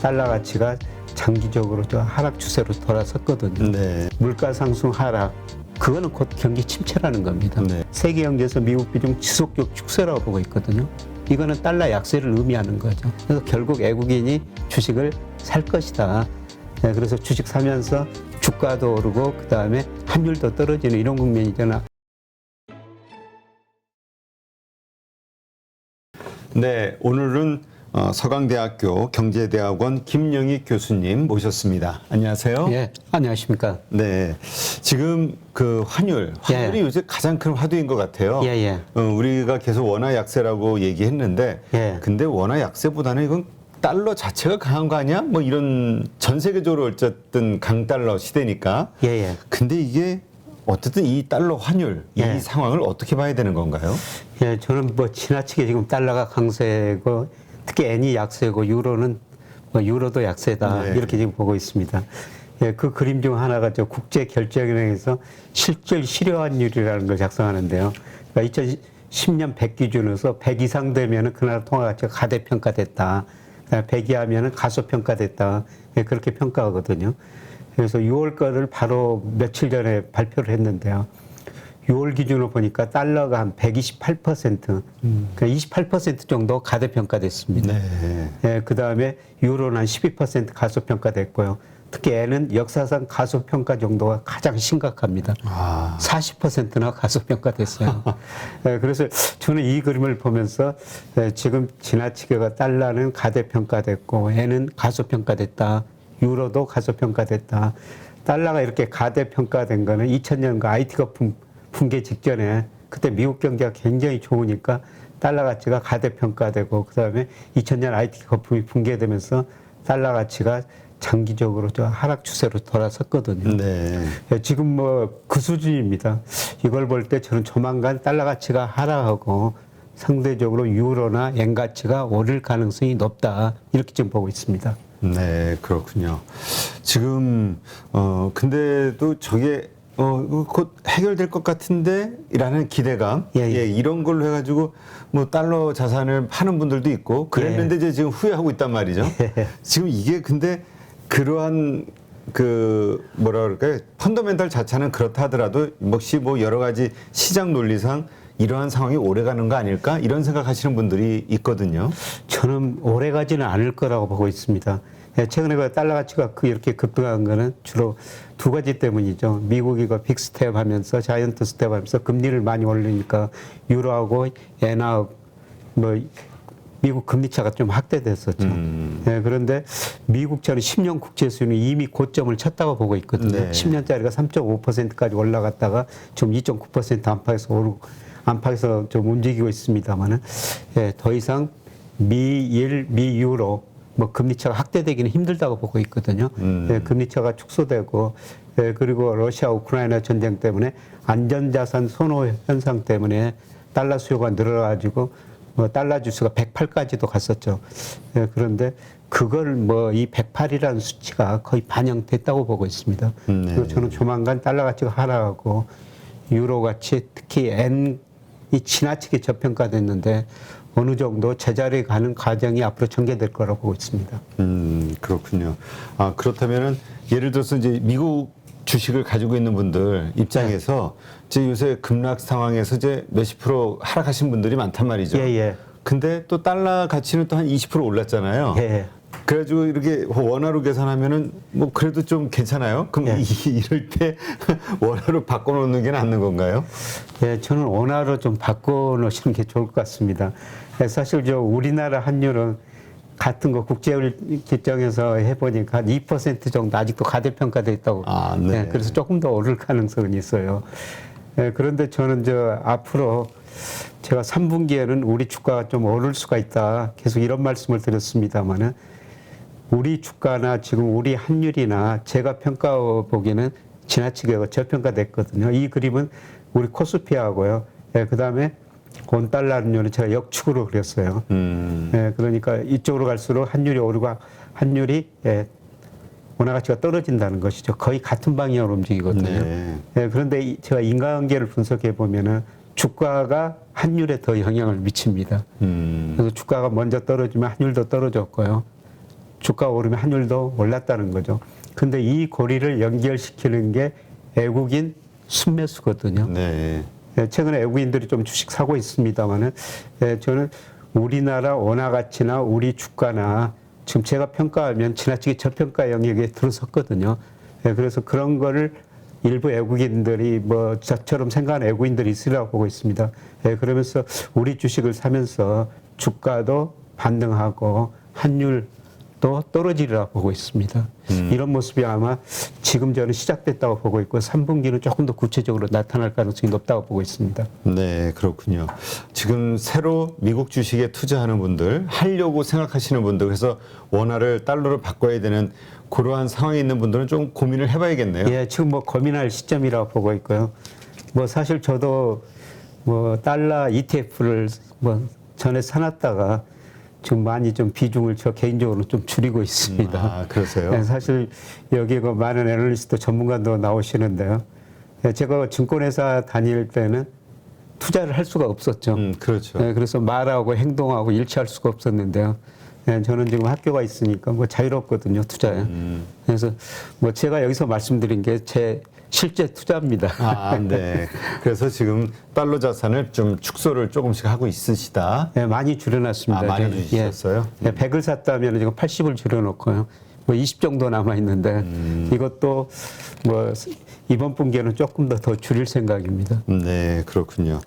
달러 가치가 장기적으로 저 하락 추세로 돌아섰거든요. 네. 물가 상승 하락, 그거는 곧 경기 침체라는 겁니다. 네. 세계 경제에서 미국 비중 지속적 축소라고 보고 있거든요. 이거는 달러 약세를 의미하는 거죠. 그래서 결국 외국인이 주식을 살 것이다. 네, 그래서 주식 사면서 주가도 오르고 그 다음에 환율도 떨어지는 이런 국면이잖아. 네, 오늘은 서강대학교 경제대학원 김영희 교수님 모셨습니다. 안녕하세요. 예, 안녕하십니까. 네, 지금 그 환율이 예. 요새 가장 큰 화두인 것 같아요. 예, 예. 우리가 계속 원화 약세라고 얘기했는데, 예. 근데 원화 약세보다는 이건 달러 자체가 강한 거 아니야? 뭐 이런 전 세계적으로 어쨌든 강달러 시대니까. 예, 예. 근데 이게 어쨌든 이 달러 환율 예. 이 상황을 어떻게 봐야 되는 건가요? 예, 저는 뭐 지나치게 지금 달러가 강세고 특히 엔이 약세고 유로는 뭐 유로도 약세다 네. 이렇게 지금 보고 있습니다. 예, 그 그림 중 하나가 저 국제결제은행에서 실질 실효환율이라는 걸 작성하는데요. 그러니까 2010년 100 기준으로서 100 이상 되면은 그 나라 통화 가치가 가대평가됐다. 100 이하면은 가소평가됐다. 예, 그렇게 평가하거든요. 그래서 6월 거를 바로 며칠 전에 발표를 했는데요. 6월 기준으로 보니까 달러가 한 128%, 그러니까 28% 정도 가대평가됐습니다. 네. 예, 그 다음에 유로는 한 12% 가소평가됐고요. 특히 엔은 역사상 가소평가 정도가 가장 심각합니다. 40%나 가소평가됐어요. 예, 그래서 저는 이 그림을 보면서 지금 지나치게가 달러는 가대평가됐고 엔은 가소평가됐다. 유로도 가소평가됐다. 달러가 이렇게 가대평가된 거는 2000년과 IT 거품 붕괴 직전에 그때 미국 경제가 굉장히 좋으니까 달러 가치가 가대평가되고 그다음에 2000년 IT 거품이 붕괴되면서 달러 가치가 장기적으로 저 하락 추세로 돌아섰거든요. 네. 지금 뭐 그 수준입니다. 이걸 볼 때 저는 조만간 달러 가치가 하락하고 상대적으로 유로나 엔 가치가 오를 가능성이 높다. 이렇게 지금 보고 있습니다. 네, 그렇군요. 지금 근데도 저게 곧 해결될 것 같은데 라는 기대감, 예, 예. 이런 걸로 해가지고 뭐 달러 자산을 파는 분들도 있고 그랬는데 이제 지금 후회하고 있단 말이죠. 지금 이게 근데 그러한 그 뭐라 그럴까요? 펀더멘탈 자체는 그렇다 하더라도 혹시 뭐 여러 가지 시장 논리상 이러한 상황이 오래 가는 거 아닐까? 이런 생각하시는 분들이 있거든요. 저는 오래 가지는 않을 거라고 보고 있습니다. 최근에 그 달러 가치가 이렇게 급등한 거는 주로 두 가지 때문이죠. 미국이 그 빅스텝 하면서 자이언트 스텝 하면서 금리를 많이 올리니까 유로하고 엔하고 뭐 미국 금리 차가 좀 확대됐었죠. 그런데 미국 저는 10년 국채 수익률이 이미 고점을 쳤다고 보고 있거든요. 네. 10년짜리가 3.5%까지 올라갔다가 좀 2.9% 안팎에서 오르고 안팎에서 좀 움직이고 있습니다만은 더 이상 미일, 미유로 뭐 금리차가 확대되기는 힘들다고 보고 있거든요. 금리차가 축소되고 그리고 러시아 우크라이나 전쟁 때문에 안전자산 선호 현상 때문에 달러 수요가 늘어가지고 뭐 달러 지수가 108까지도 갔었죠. 그런데 그걸 뭐 이 108이라는 수치가 거의 반영됐다고 보고 있습니다. 그래서 저는 조만간 달러 가치가 하락하고 유로 가치 특히 엔이 지나치게 저평가됐는데 어느 정도 제자리에 가는 과정이 앞으로 전개될 거라고 보고 있습니다. 그렇군요. 아, 그렇다면은 예를 들어서 이제 미국 주식을 가지고 있는 분들 입장에서 이제 요새 급락 상황에서 이제 몇십 프로 하락하신 분들이 많단 말이죠. 예, 예. 근데 또 달러 가치는 또 한 20% 올랐잖아요. 예. 그래가지고 이렇게 원화로 계산하면 뭐 그래도 좀 괜찮아요? 그럼 예. 이럴 때 원화로 바꿔놓는 게 낫는 건가요? 예, 저는 원화로 좀 바꿔놓으시는 게 좋을 것 같습니다. 사실 저 우리나라 환율은 같은 거 국제결정에서 해보니까 한 2% 정도 아직도 가대평가돼 있다고. 아, 네. 예, 그래서 조금 더 오를 가능성은 있어요. 예, 그런데 저는 저 앞으로 제가 3분기에는 우리 주가가 좀 오를 수가 있다. 계속 이런 말씀을 드렸습니다만은 우리 주가나 지금 우리 환율이나 제가 평가보기에는 지나치게 저평가됐거든요. 이 그림은 우리 코스피하고요. 예, 그 다음에 원달러는 제가 역축으로 그렸어요. 예, 그러니까 이쪽으로 갈수록 환율이 오르고 환율이 원화 가치가 떨어진다는 것이죠. 거의 같은 방향으로 움직이거든요. 네. 예, 그런데 제가 인과관계를 분석해 보면은 주가가 환율에 더 영향을 미칩니다. 그래서 주가가 먼저 떨어지면 환율도 떨어졌고요. 주가 오르면 환율도 올랐다는 거죠. 근데 이 고리를 연결시키는 게 외국인 순매수거든요. 네. 예, 최근에 외국인들이 좀 주식 사고 있습니다만은 저는 우리나라 원화 가치나 우리 주가나 지금 제가 평가하면 지나치게 저평가 영역에 들어섰거든요. 예, 그래서 그런 거를 일부 외국인들이 뭐 저처럼 생각하는 외국인들이 있으라고 보고 있습니다. 예, 그러면서 우리 주식을 사면서 주가도 반등하고 환율도 떨어지리라 보고 있습니다. 이런 모습이 아마 지금 저는 시작됐다고 보고 있고 3분기는 조금 더 구체적으로 나타날 가능성이 높다고 보고 있습니다. 네, 그렇군요. 지금 새로 미국 주식에 투자하는 분들, 하려고 생각하시는 분들, 그래서 원화를 달러로 바꿔야 되는 그러한 상황에 있는 분들은 좀 고민을 해봐야겠네요. 예, 지금 뭐 고민할 시점이라고 보고 있고요. 뭐 사실 저도 뭐 달러 ETF를 뭐 전에 사놨다가 지금 많이 좀 비중을 저 개인적으로 좀 줄이고 있습니다. 아, 그러세요? 예, 사실 여기 그 많은 애널리스트 전문가도 나오시는데요. 예, 제가 증권회사 다닐 때는 투자를 할 수가 없었죠. 그렇죠. 예, 그래서 말하고 행동하고 일치할 수가 없었는데요. 예, 저는 지금 학교가 있으니까 뭐 자유롭거든요, 투자에. 그래서 뭐 제가 여기서 말씀드린 게 제 실제 투자입니다. 아, 네. 그래서 지금 달러 자산을 좀 축소를 조금씩 하고 있으시다. 예, 많이 줄여놨습니다. 아, 많이 저는. 줄이셨어요? 예, 100을 샀다면 지금 80을 줄여놓고요. 뭐 20 정도 남아있는데 이것도 뭐 이번 분기에는 조금 더 줄일 생각입니다. 네, 그렇군요.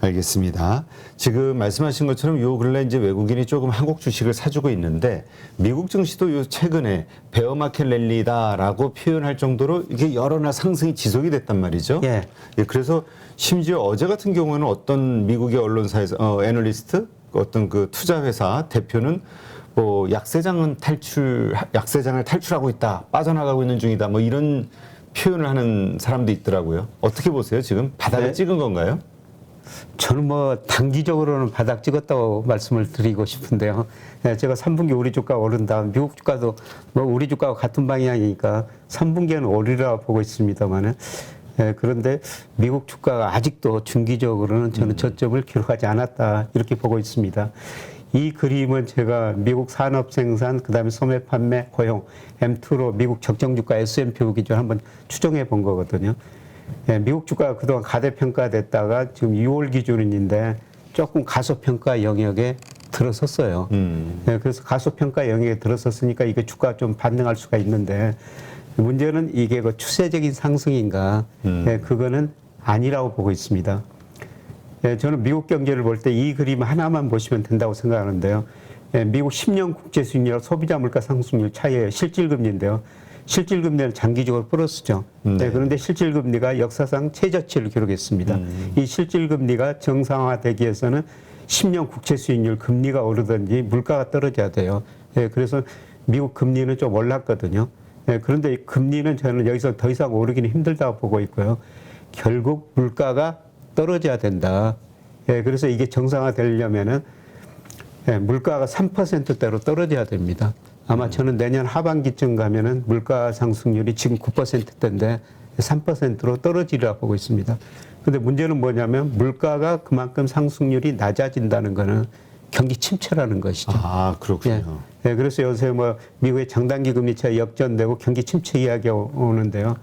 알겠습니다. 지금 말씀하신 것처럼 요 근래 이제 외국인이 조금 한국 주식을 사주고 있는데 미국 증시도 요 최근에 베어마켓 랠리다라고 표현할 정도로 이게 여러 날 상승이 지속이 됐단 말이죠. 예. 예, 그래서 심지어 어제 같은 경우는 어떤 미국의 언론사에서 애널리스트 어떤 그 투자 회사 대표는 뭐 약세장을 탈출하고 있다, 빠져나가고 있는 중이다, 뭐 이런 표현을 하는 사람도 있더라고요. 어떻게 보세요? 지금 바닥을 네. 찍은 건가요? 저는 뭐 단기적으로는 바닥 찍었다고 말씀을 드리고 싶은데요. 예, 제가 3분기 우리 주가 오른 다음 미국 주가도 뭐 우리 주가와 같은 방향이니까 3분기에는 오르리라 보고 있습니다만은 그런데 미국 주가가 아직도 중기적으로는 저는 저점을 기록하지 않았다 이렇게 보고 있습니다. 이 그림은 제가 미국 산업 생산, 그다음에 소매 판매, 고용, M2로 미국 적정 주가 S&P 기준 한번 추정해 본 거거든요. 예, 미국 주가가 그동안 가대평가됐다가 지금 6월 기준인데 조금 가소평가 영역에 들어섰어요. 예, 그래서 가소평가 영역에 들어섰으니까 이게 주가가 좀 반등할 수가 있는데 문제는 이게 그 추세적인 상승인가? 예, 그거는 아니라고 보고 있습니다. 예, 저는 미국 경제를 볼 때 이 그림 하나만 보시면 된다고 생각하는데요. 예, 미국 10년 국제 수익률 소비자 물가 상승률 차이의 실질금리인데요. 실질금리는 장기적으로 플러스죠. 네. 예, 그런데 실질금리가 역사상 최저치를 기록했습니다. 이 실질금리가 정상화되기 위해서는 10년 국채 수익률 금리가 오르든지 물가가 떨어져야 돼요. 예, 그래서 미국 금리는 좀 올랐거든요. 예, 그런데 금리는 저는 여기서 더 이상 오르기는 힘들다고 보고 있고요. 결국 물가가 떨어져야 된다. 예, 그래서 이게 정상화되려면은 예, 물가가 3%대로 떨어져야 됩니다. 아마 저는 내년 하반기쯤 가면은 물가 상승률이 지금 9%대인데 3%로 떨어지리라 보고 있습니다. 근데 문제는 뭐냐면 물가가 그만큼 상승률이 낮아진다는 거는 경기 침체라는 것이죠. 아, 그렇군요. 예, 예, 그래서 요새 뭐 미국의 장단기 금리 차이 역전되고 경기 침체 이야기가 오는데요.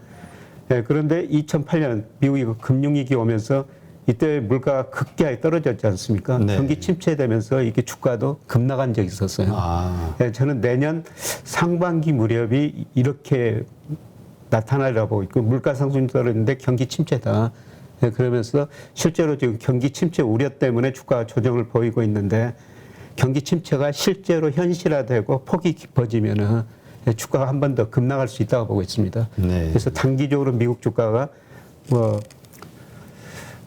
예, 그런데 2008년 미국이 그 금융위기 오면서 이때 물가가 급격하게 떨어졌지 않습니까? 네. 경기 침체되면서 이게 주가도 급락한 적이 있었어요. 아, 예, 저는 내년 상반기 무렵이 이렇게 나타나리라고 보고 있고 물가 상승이 떨어졌는데 경기 침체다. 예, 그러면서 실제로 지금 경기 침체 우려 때문에 주가 조정을 보이고 있는데 경기 침체가 실제로 현실화되고 폭이 깊어지면은 주가가 한 번 더 급락할 수 있다고 보고 있습니다. 네. 그래서 단기적으로 미국 주가가 뭐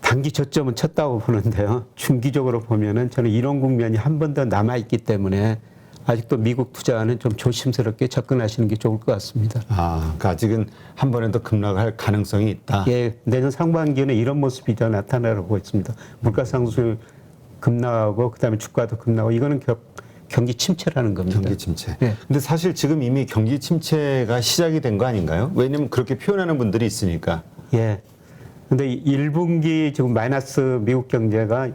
단기 저점은 쳤다고 보는데요. 중기적으로 보면은 저는 이런 국면이 한 번 더 남아 있기 때문에 아직도 미국 투자는 좀 조심스럽게 접근하시는 게 좋을 것 같습니다. 아, 그러니까 아직은 한 번에 더 급락할 가능성이 있다. 예, 내년 상반기에는 이런 모습이 더 나타나고 있습니다. 물가 상승 급락하고 그다음에 주가도 급락하고 이거는 경기 침체라는 겁니다. 경기 침체. 예. 근데 사실 지금 이미 경기 침체가 시작이 된 거 아닌가요? 왜냐면 그렇게 표현하는 분들이 있으니까. 예. 근데 1분기 지금 마이너스 미국 경제가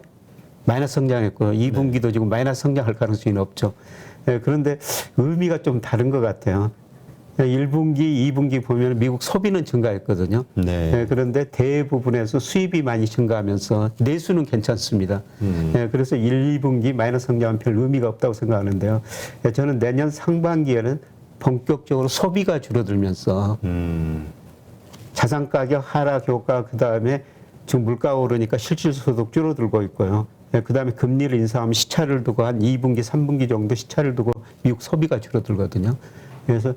마이너스 성장했고요. 2분기도 지금 마이너스 성장할 가능성이 높죠. 예, 그런데 의미가 좀 다른 것 같아요. 1분기, 2분기 보면 미국 소비는 증가했거든요. 네. 예, 그런데 대부분에서 수입이 많이 증가하면서 내수는 괜찮습니다. 예, 그래서 1, 2분기 마이너스 성장은 별 의미가 없다고 생각하는데요. 예, 저는 내년 상반기에는 본격적으로 소비가 줄어들면서 자산 가격 하락 효과, 그 다음에 지금 물가가 오르니까 실질 소득 줄어들고 있고요. 예, 그 다음에 금리를 인상하면 시차를 두고 한 2분기, 3분기 정도 시차를 두고 미국 소비가 줄어들거든요. 그래서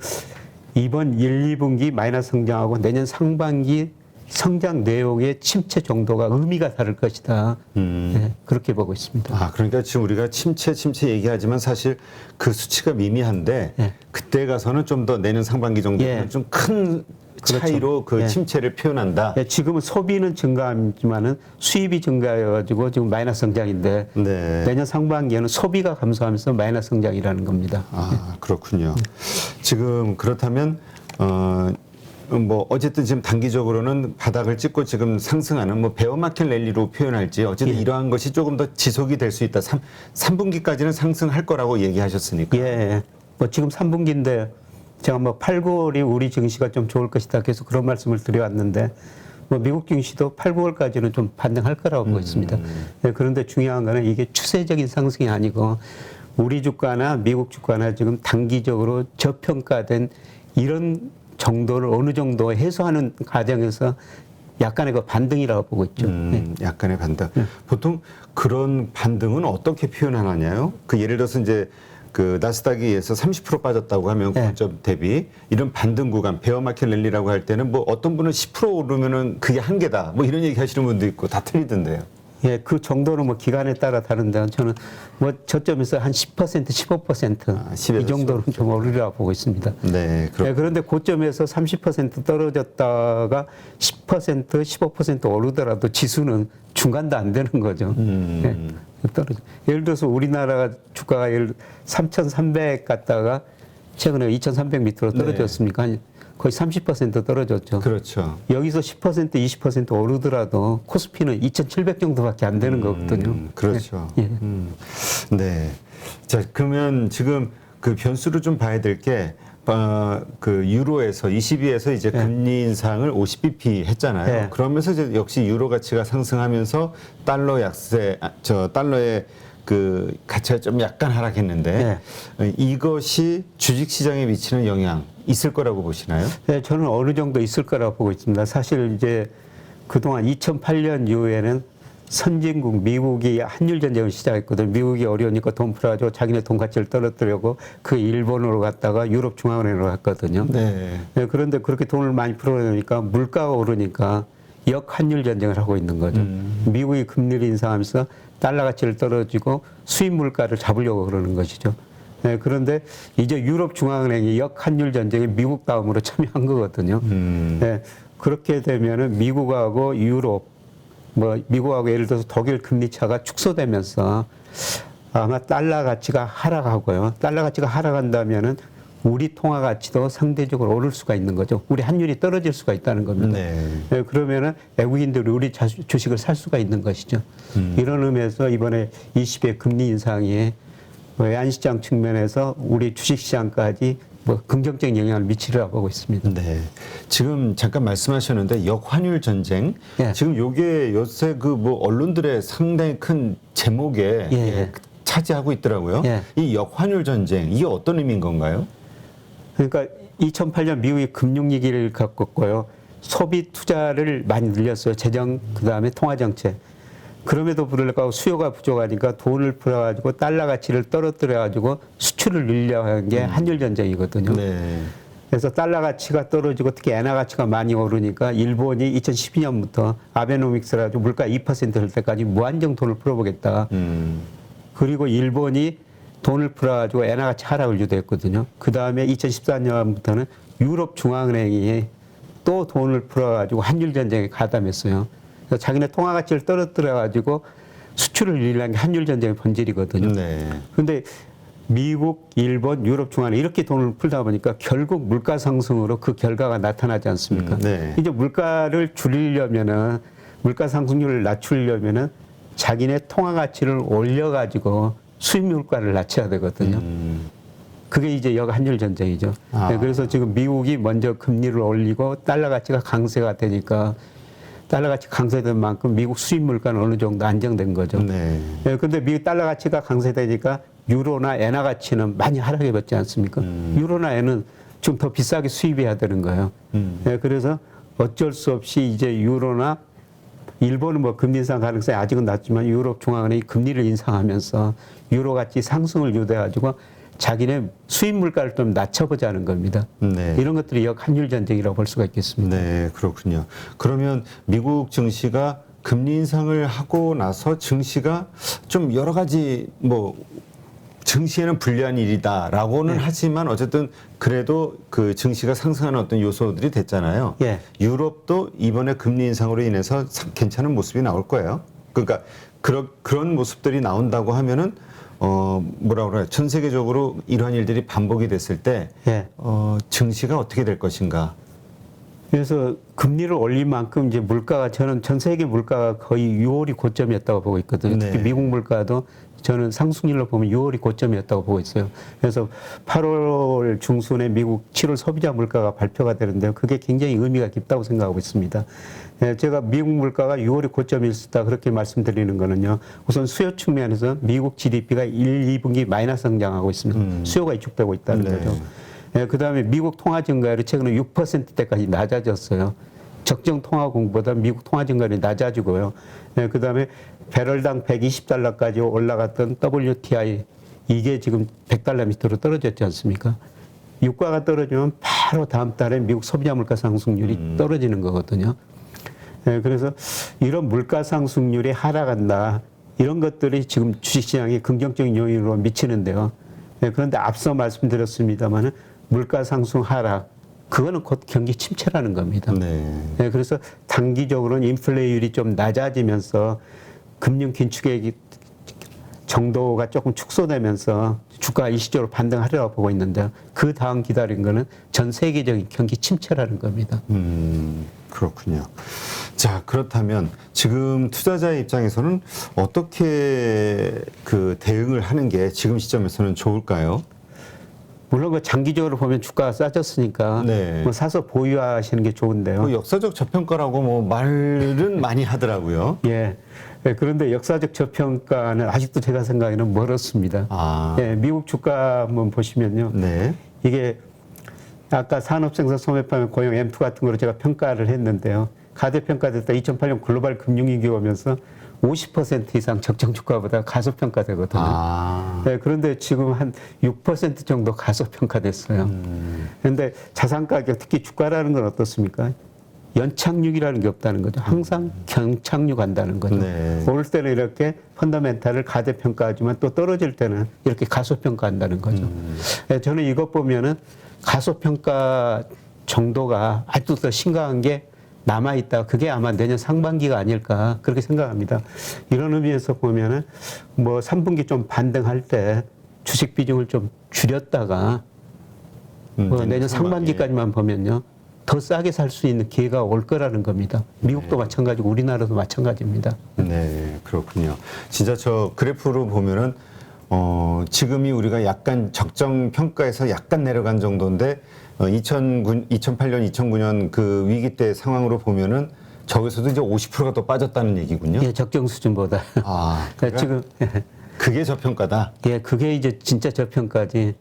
이번 1, 2분기 마이너스 성장하고 내년 상반기 성장 내용의 침체 정도가 의미가 다를 것이다. 예, 그렇게 보고 있습니다. 아, 그러니까 지금 우리가 침체 얘기하지만 사실 그 수치가 미미한데 예. 그때 가서는 좀 더 내년 상반기 정도는 예. 좀 큰 그렇죠. 차이로 그 예. 침체를 표현한다. 예, 지금은 소비는 증가하지만은 수입이 증가해가지고 지금 마이너스 성장인데 네. 내년 상반기에는 소비가 감소하면서 마이너스 성장이라는 겁니다. 아, 그렇군요. 지금 그렇다면 뭐 어쨌든 지금 단기적으로는 바닥을 찍고 지금 상승하는 뭐 베어마켓 랠리로 표현할지 어쨌든 예. 이러한 것이 조금 더 지속이 될 수 있다. 3분기까지는 상승할 거라고 얘기하셨으니까. 예, 뭐 지금 3분기인데 제가 뭐 8, 9월이 우리 증시가 좀 좋을 것이다. 계속 그런 말씀을 드려왔는데 뭐 미국 증시도 8, 9월까지는 좀 반등할 거라고 보고 있습니다. 예, 그런데 중요한 거는 이게 추세적인 상승이 아니고 우리 주가나 미국 주가나 지금 단기적으로 저평가된 이런 정도를 어느 정도 해소하는 과정에서 약간의 그 반등이라고 보고 있죠. 약간의 반등. 보통 그런 반등은 어떻게 표현하나요? 그 예를 들어서 이제 그 나스닥에 의해서 30% 빠졌다고 하면 네. 고점 대비 이런 반등 구간 베어마켓 랠리라고 할 때는 뭐 어떤 분은 10% 오르면은 그게 한계다 뭐 이런 얘기 하시는 분도 있고 다 틀리던데요. 예, 그 정도는 뭐 기간에 따라 다른데 저는 뭐 저점에서 한 10%, 15% 아, 10에서 이 정도는 좀 오르리라고 보고 있습니다. 네, 예, 그런데 고점에서 30% 떨어졌다가 10%, 15% 오르더라도 지수는 중간도 안 되는 거죠. 예, 떨어져. 예를 들어서 우리나라 주가가 3,300 갔다가 최근에 2,300 밑으로 떨어졌습니까? 거의 30% 떨어졌죠. 그렇죠. 여기서 10%, 20% 오르더라도 코스피는 2,700 정도밖에 안 되는 거거든요. 그렇죠. 예. 네. 자, 그러면 지금 그 변수를 좀 봐야 될 게, 그 유로에서 22에서 이제 금리 인상을 50bp 했잖아요. 네. 그러면서 이제 역시 유로 가치가 상승하면서 달러 약세, 달러의 그 가치가 좀 약간 하락했는데 이것이 주식 시장에 미치는 영향 있을 거라고 보시나요? 네, 저는 어느 정도 있을 거라고 보고 있습니다. 사실 이제 그동안 2008년 이후에는 선진국 미국이 한일 전쟁을 시작했거든요. 미국이 어려우니까 돈 풀어가지고 자기네 돈 가치를 떨어뜨리고 그 일본으로 갔다가 유럽 중앙은행으로 갔거든요. 네. 네, 그런데 그렇게 돈을 많이 풀어내니까 물가가 오르니까 역한일 전쟁을 하고 있는 거죠. 미국이 금리를 인상하면서 달러 가치를 떨어지고 수입 물가를 잡으려고 그러는 것이죠. 네, 그런데 이제 유럽 중앙은행이 역한율 전쟁에 미국 다음으로 참여한 거거든요. 네, 그렇게 되면은 미국하고 유럽, 뭐 미국하고 예를 들어서 독일 금리 차가 축소되면서 아마 달러 가치가 하락하고요. 달러 가치가 하락한다면은 우리 통화 가치도 상대적으로 오를 수가 있는 거죠. 우리 환율이 떨어질 수가 있다는 겁니다. 네. 네, 그러면은 외국인들이 우리 주식을 살 수가 있는 것이죠. 이런 의미에서 이번에 20의 금리 인상이 외환시장 측면에서 우리 주식시장까지 뭐 긍정적인 영향을 미치리라고 보고 있습니다. 네. 지금 잠깐 말씀하셨는데 역환율 전쟁. 예. 지금 요게 요새 그 뭐 언론들의 상당히 큰 제목에 예. 차지하고 있더라고요. 예. 이 역환율 전쟁 이게 어떤 의미인 건가요? 그러니까 2008년 미국이 금융위기를 겪었고요. 소비 투자를 많이 늘렸어요. 재정, 그 다음에 통화정책. 그럼에도 불구하고 수요가 부족하니까 돈을 풀어가지고 달러 가치를 떨어뜨려가지고 수출을 늘려 한 게 한일 전쟁이거든요. 네. 그래서 달러 가치가 떨어지고 특히 엔화 가치가 많이 오르니까 일본이 2012년부터 아베노믹스를 가지고 물가 2%될 때까지 무한정 돈을 풀어보겠다. 그리고 일본이 돈을 풀어가지고 엔화 가치 하락을 유도했거든요. 그 다음에 2014년부터는 유럽 중앙은행이 또 돈을 풀어가지고 한일 전쟁에 가담했어요. 그래서 자기네 통화 가치를 떨어뜨려가지고 수출을 늘리려는 게 한일 전쟁의 본질이거든요. 네. 그런데 미국, 일본, 유럽 중앙은행 이렇게 돈을 풀다 보니까 결국 물가 상승으로 그 결과가 나타나지 않습니까? 네. 이제 물가를 줄이려면은 물가 상승률을 낮추려면은 자기네 통화 가치를 올려가지고 수입 물가를 낮춰야 되거든요. 그게 이제 역한율 전쟁이죠. 아. 네, 그래서 지금 미국이 먼저 금리를 올리고 달러 가치가 강세가 되니까 달러 가치 강세된 만큼 미국 수입 물가는 어느 정도 안정된 거죠. 네. 네, 근데 미국 달러 가치가 강세되니까 유로나 엔화 가치는 많이 하락해 봤지 않습니까? 유로나 엔은 좀 더 비싸게 수입해야 되는 거예요. 네, 그래서 어쩔 수 없이 이제 유로나 일본은 뭐 금리 인상 가능성이 아직은 낮지만 유럽 중앙은행이 금리를 인상하면서 유로 가치 상승을 유도해가지고 자기네 수입 물가를 좀 낮춰보자는 겁니다. 네. 이런 것들이 역한율 전쟁이라고 볼 수가 있겠습니다. 네, 그렇군요. 그러면 미국 증시가 금리 인상을 하고 나서 증시가 좀 여러 가지 뭐 증시에는 불리한 일이다라고는 하지만 어쨌든 그래도 그 증시가 상승하는 어떤 요소들이 됐잖아요. 예. 유럽도 이번에 금리 인상으로 인해서 괜찮은 모습이 나올 거예요. 그러니까 그런 모습들이 나온다고 하면은 뭐라 그래요? 전 세계적으로 이러한 일들이 반복이 됐을 때 예. 증시가 어떻게 될 것인가? 그래서 금리를 올린 만큼 이제 물가가 저는 전 세계 물가가 거의 6월이 고점이었다고 보고 있거든요. 특히 네. 미국 물가도 저는 상승률로 보면 6월이 고점이었다고 보고 있어요. 그래서 8월 중순에 미국 7월 소비자 물가가 발표가 되는데요. 그게 굉장히 의미가 깊다고 생각하고 있습니다. 예, 제가 미국 물가가 6월이 고점이었다 그렇게 말씀드리는 거는요. 우선 수요 측면에서 미국 GDP가 1, 2분기 마이너스 성장하고 있습니다. 수요가 위축되고 있다는 네. 거죠. 예, 그다음에 미국 통화 증가율이 최근에 6%대까지 낮아졌어요. 적정 통화 공보다 미국 통화 증가율이 낮아지고요. 예, 그다음에 배럴당 120달러까지 올라갔던 WTI 이게 지금 100달러 밑으로 떨어졌지 않습니까? 유가가 떨어지면 바로 다음 달에 미국 소비자 물가 상승률이 떨어지는 거거든요. 예, 그래서 이런 물가 상승률이 하락한다. 이런 것들이 지금 주식시장에 긍정적인 요인으로 미치는데요. 예, 그런데 앞서 말씀드렸습니다마는 물가 상승 하락, 그거는 곧 경기 침체라는 겁니다. 네. 네, 그래서 단기적으로는 인플레이율이 좀 낮아지면서 금융 긴축의 정도가 조금 축소되면서 주가가 일시적으로 반등하리라고 보고 있는데 그 다음 기다린 거는 전 세계적인 경기 침체라는 겁니다. 그렇군요. 자, 그렇다면 지금 투자자의 입장에서는 어떻게 그 대응을 하는 게 지금 시점에서는 좋을까요? 물론 그 장기적으로 보면 주가가 싸졌으니까 네. 뭐 사서 보유하시는 게 좋은데요. 뭐 역사적 저평가라고 뭐 말은 많이 하더라고요. 예. 예, 그런데 역사적 저평가는 아직도 제가 생각에는 멀었습니다. 아. 예, 미국 주가 한번 보시면요. 네. 이게 아까 산업생산 소매판매 고용 M2 같은 거로 제가 평가를 했는데요. 가대평가됐다 2008년 글로벌 금융위기 오면서 50% 이상 적정 주가보다 가소평가되거든요. 아. 네, 그런데 지금 한 6% 정도 가소평가됐어요. 그런데 자산 가격, 특히 주가라는 건 어떻습니까? 연착륙이라는 게 없다는 거죠. 항상 경착륙한다는 거죠. 네. 오를 때는 이렇게 펀더멘탈을 가대평가하지만 또 떨어질 때는 이렇게 가소평가한다는 거죠. 네, 저는 이것 보면은 가소평가 정도가 아직도 더 심각한 게 남아있다. 그게 아마 내년 상반기가 아닐까 그렇게 생각합니다. 이런 의미에서 보면은 뭐 3분기 좀 반등할 때 주식 비중을 좀 줄였다가 뭐 내년 상반기까지만 보면요. 더 싸게 살 수 있는 기회가 올 거라는 겁니다. 미국도 마찬가지고 우리나라도 마찬가지입니다. 네, 그렇군요. 진짜 저 그래프로 보면은 지금이 우리가 약간 적정 평가에서 약간 내려간 정도인데 2008년, 2009년 그 위기 때 상황으로 보면은 저기서도 이제 50%가 더 빠졌다는 얘기군요. 예, 적정 수준보다. 아, 그러니까 지금 그게 저평가다. 예, 그게 이제 진짜 저평가지.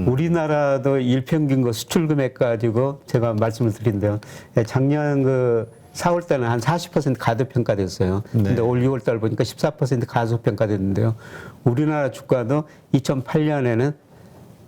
우리나라도 일평균 그 수출 금액 가지고 제가 말씀을 드린데요. 예, 작년 그 4월 달에는 한 40% 가도평가됐어요. 근데 네. 올 6월 달 보니까 14% 가소평가됐는데요. 우리나라 주가도 2008년에는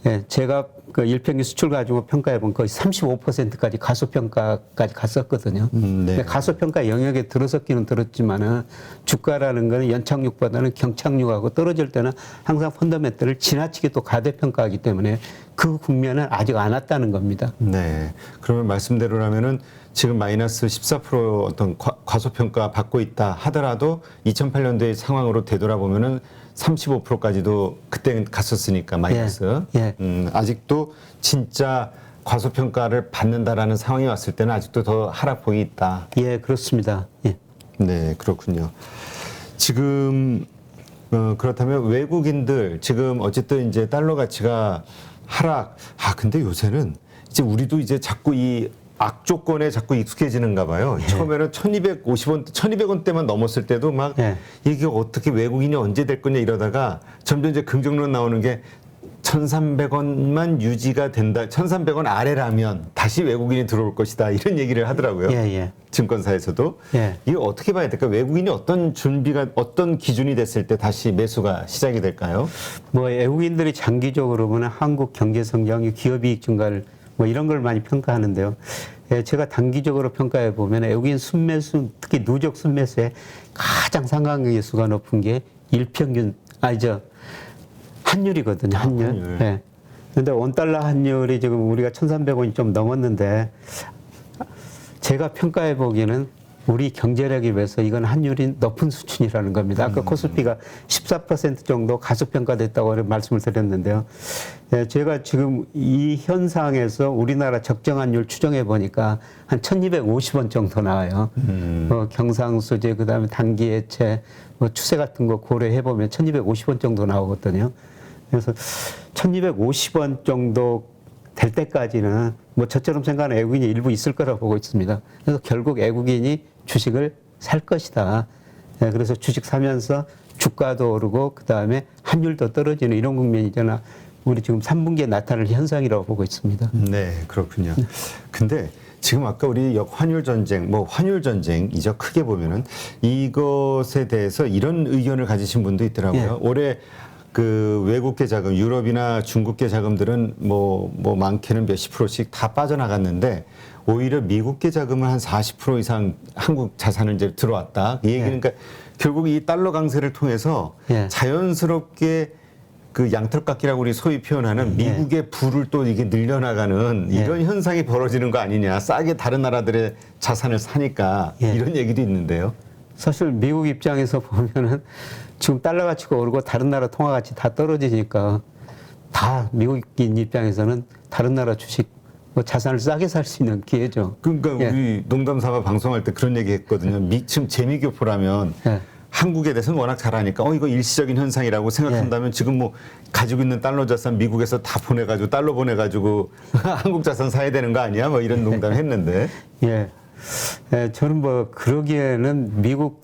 예, 제가 그 일평균 수출 가지고 평가해 보면 거의 35%까지 가소평가까지 갔었거든요. 네. 근데 가소평가 영역에 들어섰기는 들었지만은 주가라는 거는 연착륙보다는 경착륙하고 떨어질 때는 항상 펀더멘털을 지나치게 또 가대평가하기 때문에 그 국면은 아직 안 왔다는 겁니다. 네. 그러면 말씀대로라면은 지금 마이너스 14% 어떤 과소평가 받고 있다 하더라도 2008년도의 상황으로 되돌아보면은 35%까지도 그때 갔었으니까 마이너스. 예. 아직도 진짜 과소평가를 받는다라는 상황이 왔을 때는 아직도 더 하락폭이 있다. 예, 그렇습니다. 예. 네, 그렇군요. 지금 그렇다면 외국인들 지금 어쨌든 이제 달러 가치가 하락. 근데 요새는 이제 우리도 이제 자꾸 이 악조건에 자꾸 익숙해지는가 봐요. 처음에는 1250원, 1200원대만 넘었을 때도 막 이게 어떻게 외국인이 언제 될 거냐 이러다가 점점 이제 긍정론 나오는 게 1,300원만 유지가 된다. 1,300원 아래라면 다시 외국인이 들어올 것이다. 이런 얘기를 하더라고요. 증권사에서도. 이거 어떻게 봐야 될까? 외국인이 어떤 준비가, 어떤 기준이 됐을 때 다시 매수가 시작이 될까요? 뭐 외국인들이 장기적으로 보면 한국 경제 성장, 기업이익 증가를 뭐 이런 걸 많이 평가하는데요. 제가 단기적으로 평가해 보면 외국인 순매수, 특히 누적 순매수에 가장 상관계수가 높은 게 일평균, 환율이거든요. 환율. 그런데 원달러 환율이 지금 우리가 1,300원이 좀 넘었는데 제가 평가해 보기에는 우리 경제력에 비해서 이건 환율이 높은 수준이라는 겁니다. 아까 코스피가 14% 정도 가속평가됐다고 말씀을 드렸는데요. 제가 지금 이 현상에서 우리나라 적정 환율 추정해 보니까 한 1,250원 정도 나와요. 경상수지, 그 다음에 단기예채, 추세 같은 거 고려해 보면 1,250원 정도 나오거든요. 그래서 1,250원 정도 될 때까지는 뭐 저처럼 생각하는 외국인이 일부 있을 거라고 보고 있습니다. 그래서 결국 외국인이 주식을 살 것이다. 그래서 주식 사면서 주가도 오르고 그 다음에 환율도 떨어지는 이런 국면이잖아. 우리 지금 3분기에 나타날 현상이라고 보고 있습니다. 네, 그렇군요. 근데 지금 아까 우리 환율 전쟁, 환율 전쟁이죠. 크게 보면은 이것에 대해서 이런 의견을 가지신 분도 있더라고요. 올해 그 외국계 자금, 유럽이나 중국계 자금들은 많게는 몇십 프로씩 다 빠져나갔는데 오히려 미국계 자금은 한 40% 이상 한국 자산을 이제 들어왔다. 이 얘기는 그러니까 결국 이 달러 강세를 통해서 자연스럽게 그 양털깎기라고 우리 소위 표현하는 미국의 부를 또 이게 늘려나가는 이런 현상이 벌어지는 거 아니냐. 싸게 다른 나라들의 자산을 사니까 이런 얘기도 있는데요. 사실 미국 입장에서 보면은 지금 달러 가치가 오르고 다른 나라 통화 가치 다 떨어지니까 다 미국인 입장에서는 다른 나라 주식 자산을 싸게 살 수 있는 기회죠. 그러니까 우리 농담 삼아 방송할 때 그런 얘기 했거든요. 지금 재미교포라면 한국에 대해서는 워낙 잘하니까 이거 일시적인 현상이라고 생각한다면 지금 가지고 있는 달러 자산 미국에서 다 보내가지고 달러 보내가지고 한국 자산 사야 되는 거 아니야? 이런 농담 했는데. 저는 그러기에는 미국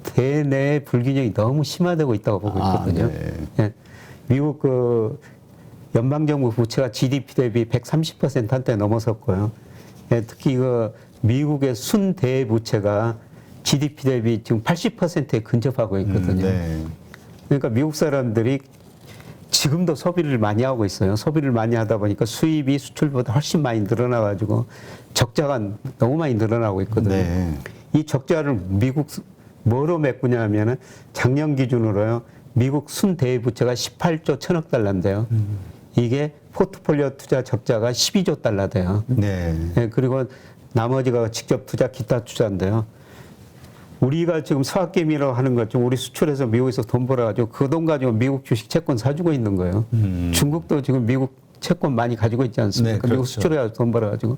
대내 불균형이 너무 심화되고 있다고 보고 있거든요. 미국 그 연방정부 부채가 GDP 대비 130% 한때 넘어섰고요. 특히 미국의 순대부채가 GDP 대비 지금 80%에 근접하고 있거든요. 그러니까 미국 사람들이 지금도 소비를 많이 하고 있어요. 소비를 많이 하다 보니까 수입이 수출보다 훨씬 많이 늘어나가지고 적자가 너무 많이 늘어나고 있거든요. 이 적자를 미국 뭐로 메꾸냐면은 작년 기준으로요. 미국 순대부채가 18조 1천억 달러인데요. 이게 포트폴리오 투자 적자가 12조 달러 돼요. 그리고 나머지가 직접 투자, 기타 투자인데요. 우리가 지금 서학개미라고 하는 것 중 우리 수출해서 미국에서 돈 벌어가지고 그 돈 가지고 미국 주식 채권 사주고 있는 거예요. 중국도 지금 미국 채권 많이 가지고 있지 않습니까? 그렇죠. 미국 수출해가지고 돈 벌어가지고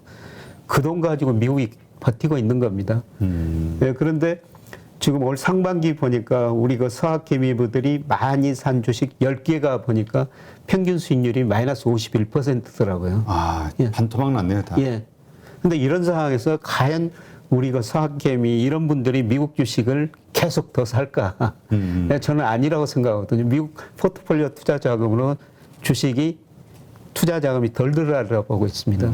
그 돈 가지고 미국이 버티고 있는 겁니다. 그런데 지금 올 상반기 보니까 우리 그 서학개미부들이 많이 산 주식 10개가 보니까 평균 수익률이 마이너스 51%더라고요. 반토막 났네요, 다. 근데 이런 상황에서 과연 우리 그 서학개미 이런 분들이 미국 주식을 계속 더 살까? 저는 아니라고 생각하거든요. 미국 포트폴리오 투자 자금으로 주식이 투자 자금이 덜 들어가라고 보고 있습니다.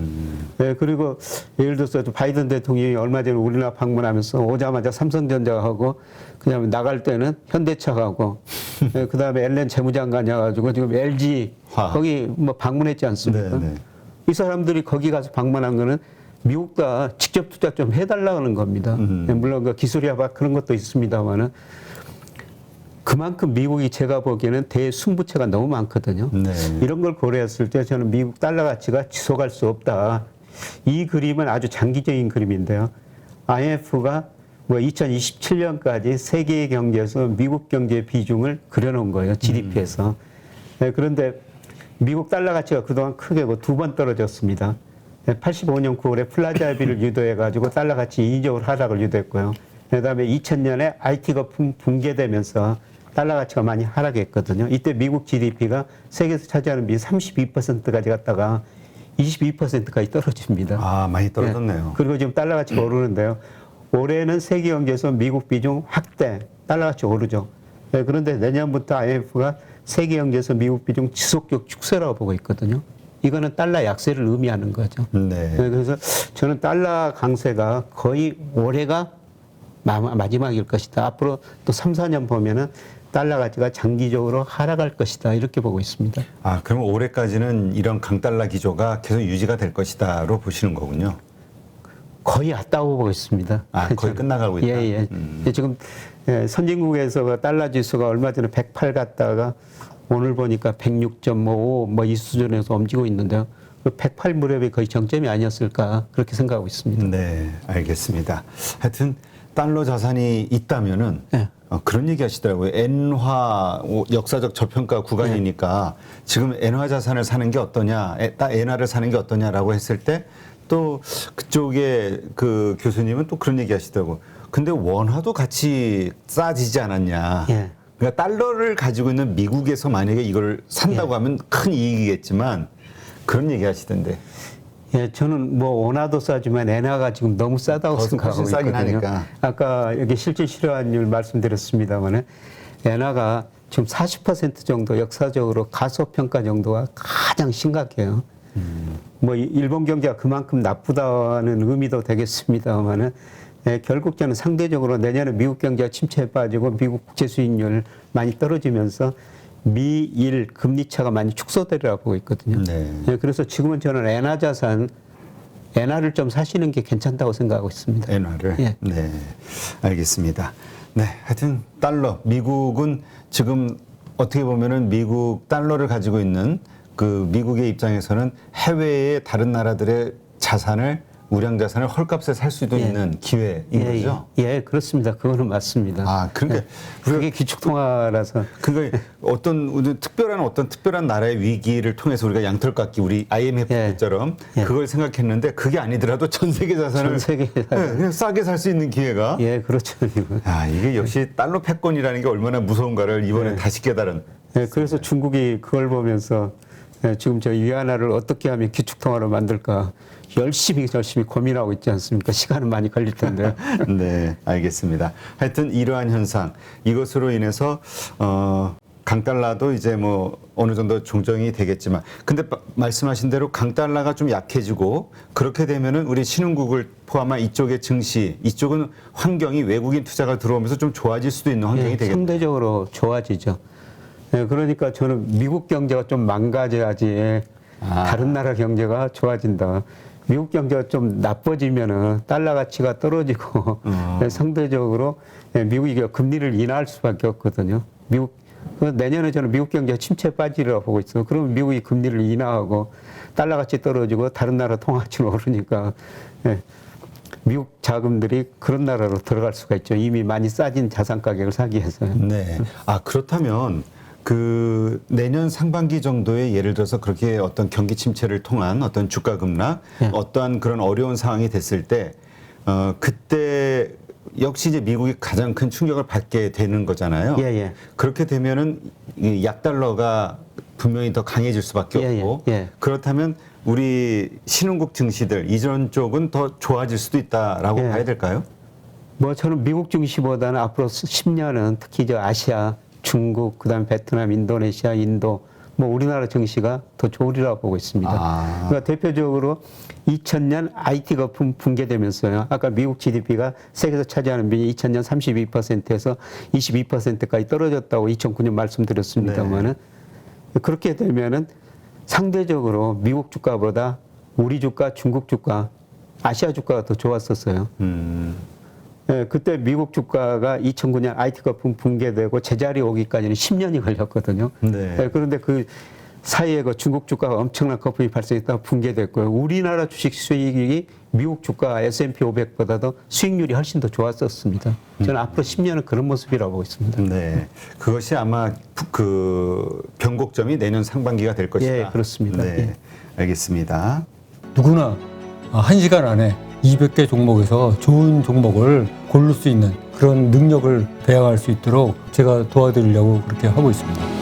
그리고 예를 들어서 바이든 대통령이 얼마 전에 우리나라 방문하면서 오자마자 삼성전자가 하고 그다음에 나갈 때는 현대차가 하고 그다음에 엘렌 재무장관이 와가지고 지금 LG 거기 방문했지 않습니까? 이 사람들이 거기 가서 방문한 거는 미국과 직접 투자 좀 해달라는 겁니다. 물론 그 기술 협약 그런 것도 있습니다만은 그만큼 미국이 제가 보기에는 대순부채가 너무 많거든요. 이런 걸 고려했을 때 저는 미국 달러 가치가 지속할 수 없다. 이 그림은 아주 장기적인 그림인데요. IMF가 2027년까지 세계 경제에서 미국 경제 비중을 그려놓은 거예요. GDP에서. 그런데 미국 달러 가치가 그동안 크게 2번 떨어졌습니다. 85년 9월에 플라자 합의를 유도해가지고 달러 가치 인위적으로 하락을 유도했고요. 그다음에 2000년에 IT 거품 붕괴되면서 달러 가치가 많이 하락했거든요. 이때 미국 GDP가 세계에서 차지하는 비 32%까지 갔다가 22%까지 떨어집니다. 아, 많이 떨어졌네요. 그리고 지금 달러 가치가 오르는데요. 올해는 세계 경제에서 미국 비중 확대, 달러 가치 오르죠. 그런데 내년부터 IMF가 세계 경제에서 미국 비중 지속적 축소라고 보고 있거든요. 이거는 달러 약세를 의미하는 거죠. 네. 그래서 저는 달러 강세가 거의 올해가 마지막일 것이다. 앞으로 또 3, 4년 보면은 달러 가치가 장기적으로 하락할 것이다. 이렇게 보고 있습니다. 아, 그럼 올해까지는 이런 강달러 기조가 계속 유지가 될 것이다로 보시는 거군요. 거의 왔다고 보고 있습니다. 아, 거의 끝나가고 있다. 예. 지금 선진국에서 달러 지수가 얼마 전에 108 갔다가 오늘 보니까 106.5 뭐 이 수준에서 움직이고 있는데요. 108 무렵이 거의 정점이 아니었을까 그렇게 생각하고 있습니다. 네, 알겠습니다. 하여튼 달러 자산이 있다면은 네. 그런 얘기 하시더라고요. 엔화 역사적 저평가 구간이니까 지금 엔화 자산을 사는 게 어떠냐, 엔화를 사는 게 어떠냐라고 했을 때 또 그쪽에 그 교수님은 또 그런 얘기 하시더라고. 근데 원화도 같이 싸지지 않았냐. 예. 그러니까 달러를 가지고 있는 미국에서 만약에 이걸 산다고 하면 큰 이익이겠지만 그런 얘기 하시던데. 예, 저는 뭐 원화도 싸지만 엔화가 지금 너무 싸다고 훨씬 생각하고 싸긴 있거든요. 하니까. 아까 여기 실질 실효환율 말씀드렸습니다만은 엔화가 지금 40% 정도 역사적으로 가소평가 정도가 가장 심각해요. 뭐 일본 경제가 그만큼 나쁘다는 의미도 되겠습니다만은 결국 저는 상대적으로 내년에 미국 경제가 침체에 빠지고 미국 국채 수익률 많이 떨어지면서 미일 금리 차가 많이 축소되리라고 보고 있거든요. 네. 그래서 지금은 저는 엔화 자산, 엔화를 좀 사시는 게 괜찮다고 생각하고 있습니다. 엔화를. 예. 네, 알겠습니다. 네, 하여튼 달러 미국은 지금 어떻게 보면은 미국 달러를 가지고 있는 그 미국의 입장에서는 해외의 다른 나라들의 자산을 우량 자산을 헐값에 살 수도 있는 기회인 거죠. 예, 그렇습니다. 그거는 맞습니다. 아, 그러니까 그게 기축통화라서. 그러니까 어떤 특별한 나라의 위기를 통해서 우리가 양털깎기 우리 IMF처럼 그걸 생각했는데 그게 아니더라도 전 세계 자산을 전 세계 그냥 싸게 살 수 있는 기회가. 예, 그렇죠. 아, 이게 역시 달러 패권이라는 게 얼마나 무서운가를 이번에 다시 깨달은. 그래서 중국이 그걸 보면서 지금 저 위안화를 어떻게 하면 기축통화로 만들까 열심히 고민하고 있지 않습니까? 시간은 많이 걸릴 텐데요. 네, 알겠습니다. 하여튼 이러한 현상, 이것으로 인해서 강달러도 이제 뭐 어느 정도 종정이 되겠지만, 근데 말씀하신 대로 강달러가 좀 약해지고 그렇게 되면은 우리 신흥국을 포함한 이쪽의 증시, 이쪽은 환경이 외국인 투자가 들어오면서 좀 좋아질 수도 있는 환경이 되겠네요. 상대적으로 좋아지죠. 그러니까 저는 미국 경제가 좀 망가져야지 다른 나라 경제가 좋아진다. 미국 경제가 좀 나빠지면은 달러 가치가 떨어지고 상대적으로 미국이 금리를 인하할 수밖에 없거든요. 내년에 저는 미국 경제가 침체에 빠지리라고 보고 있어요. 그러면 미국이 금리를 인하하고 달러 가치 떨어지고 다른 나라 통화치는 오르니까 미국 자금들이 그런 나라로 들어갈 수가 있죠. 이미 많이 싸진 자산 가격을 사기 위해서요. 네. 아, 그렇다면 그 내년 상반기 정도에 예를 들어서 그렇게 어떤 경기 침체를 통한 어떤 주가 급락, 어떠한 그런 어려운 상황이 됐을 때, 그때 역시 이제 미국이 가장 큰 충격을 받게 되는 거잖아요. 예. 그렇게 되면은 이 약달러가 분명히 더 강해질 수밖에 없고, 그렇다면 우리 신흥국 증시들 이전 쪽은 더 좋아질 수도 있다라고 봐야 될까요? 뭐 저는 미국 증시보다는 앞으로 10년은 특히 저 아시아, 중국, 그다음 베트남, 인도네시아, 인도, 뭐 우리나라 증시가 더 좋으리라고 보고 있습니다. 그러니까 대표적으로 2000년 IT 거품 붕괴되면서요. 아까 미국 GDP가 세계에서 차지하는 비율이 2000년 32%에서 22%까지 떨어졌다고 2009년 말씀드렸습니다만은 그렇게 되면은 상대적으로 미국 주가보다 우리 주가, 중국 주가, 아시아 주가가 더 좋았었어요. 그때 미국 주가가 2009년 IT 거품 붕괴되고 제자리 오기까지는 10년이 걸렸거든요. 그런데 그 사이에 그 중국 주가가 엄청난 거품이 발생했다가 붕괴됐고요. 우리나라 주식 수익이 미국 주가 S&P 500보다도 수익률이 훨씬 더 좋았었습니다. 저는 앞으로 10년은 그런 모습이라고 보고 있습니다. 네, 그것이 아마 그 변곡점이 내년 상반기가 될 것이다. 예, 그렇습니다. 네, 알겠습니다. 누구나 1시간 안에 200개 종목에서 좋은 종목을 고를 수 있는 그런 능력을 배양할 수 있도록 제가 도와드리려고 그렇게 하고 있습니다.